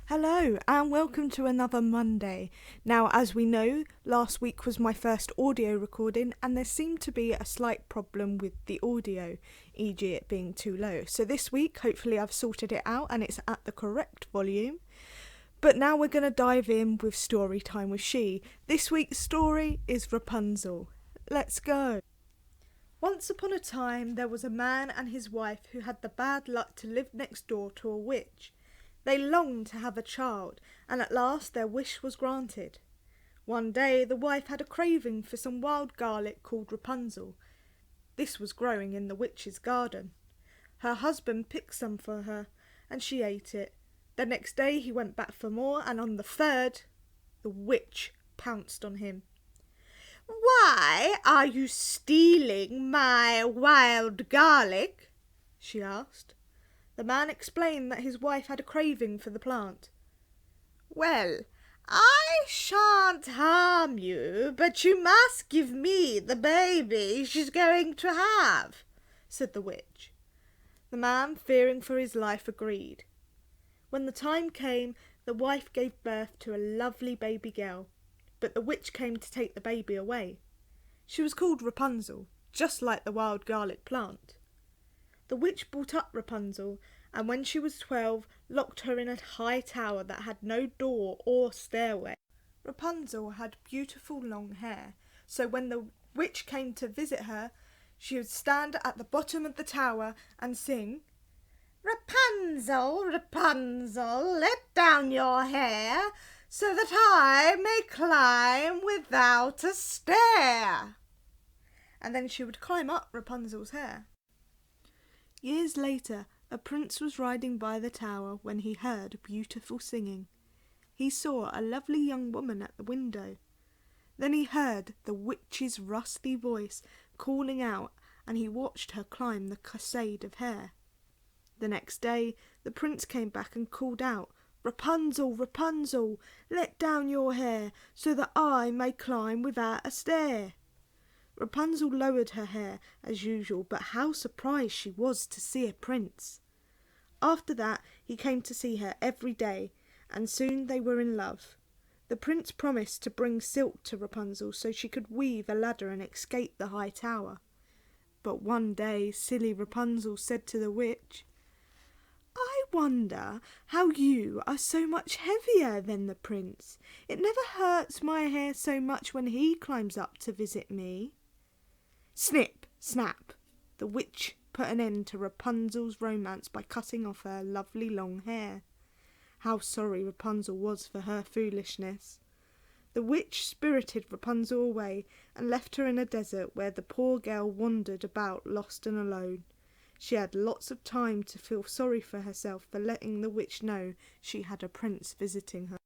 Hello and welcome to another Monday. Now, as we know, last week was my first audio recording and there seemed to be a slight problem with the audio, e.g. it being too low. So this week, hopefully I've sorted it out and it's at the correct volume. But now we're going to dive in with story time with She. This week's story is Rapunzel. Let's go. Once upon a time, there was a man and his wife who had the bad luck to live next door to a witch. They longed to have a child, and at last their wish was granted. One day the wife had a craving for some wild garlic called Rapunzel. This was growing in the witch's garden. Her husband picked some for her, and she ate it. The next day he went back for more, and on the third, the witch pounced on him. "Why are you stealing my wild garlic?" she asked. The man explained that his wife had a craving for the plant. "Well, I shan't harm you, but you must give me the baby she's going to have," said the witch. The man, fearing for his life, agreed. When the time came, the wife gave birth to a lovely baby girl, but the witch came to take the baby away. She was called Rapunzel, just like the wild garlic plant. The witch brought up Rapunzel, and when she was 12, locked her in a high tower that had no door or stairway. Rapunzel had beautiful long hair, so when the witch came to visit her, she would stand at the bottom of the tower and sing, "Rapunzel, Rapunzel, let down your hair, so that I may climb without a stair." And then she would climb up Rapunzel's hair. Years later, a prince was riding by the tower when he heard beautiful singing. He saw a lovely young woman at the window. Then he heard the witch's rusty voice calling out, and he watched her climb the cascade of hair. The next day, the prince came back and called out, "Rapunzel, Rapunzel, let down your hair, so that I may climb without a stair." Rapunzel lowered her hair as usual, but how surprised she was to see a prince. After that he came to see her every day, and soon they were in love. The prince promised to bring silk to Rapunzel so she could weave a ladder and escape the high tower. But one day silly Rapunzel said to the witch, "I wonder how you are so much heavier than the prince. It never hurts my hair so much when he climbs up to visit me." Snip, snap! The witch put an end to Rapunzel's romance by cutting off her lovely long hair. How sorry Rapunzel was for her foolishness. The witch spirited Rapunzel away and left her in a desert where the poor girl wandered about lost and alone. She had lots of time to feel sorry for herself for letting the witch know she had a prince visiting her.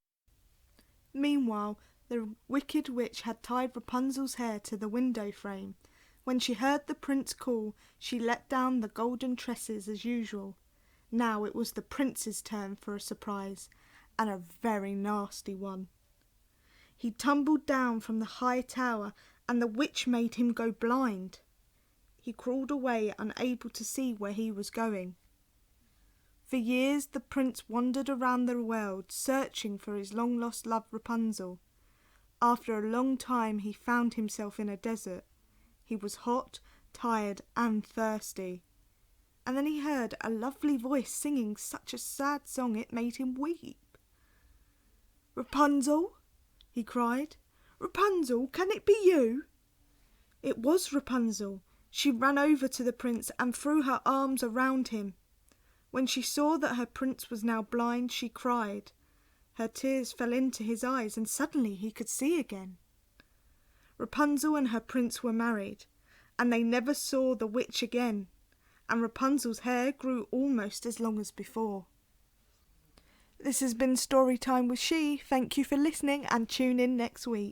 Meanwhile, the wicked witch had tied Rapunzel's hair to the window frame. When she heard the prince call, she let down the golden tresses as usual. Now it was the prince's turn for a surprise, and a very nasty one. He tumbled down from the high tower, and the witch made him go blind. He crawled away, unable to see where he was going. For years the prince wandered around the world, searching for his long-lost love Rapunzel. After a long time he found himself in a desert. He was hot, tired and thirsty. And then he heard a lovely voice singing such a sad song it made him weep. "Rapunzel!" he cried. "Rapunzel, can it be you?" It was Rapunzel. She ran over to the prince and threw her arms around him. When she saw that her prince was now blind, she cried. Her tears fell into his eyes, and suddenly he could see again. Rapunzel and her prince were married, and they never saw the witch again, and Rapunzel's hair grew almost as long as before. This has been Storytime with She. Thank you for listening and tune in next week.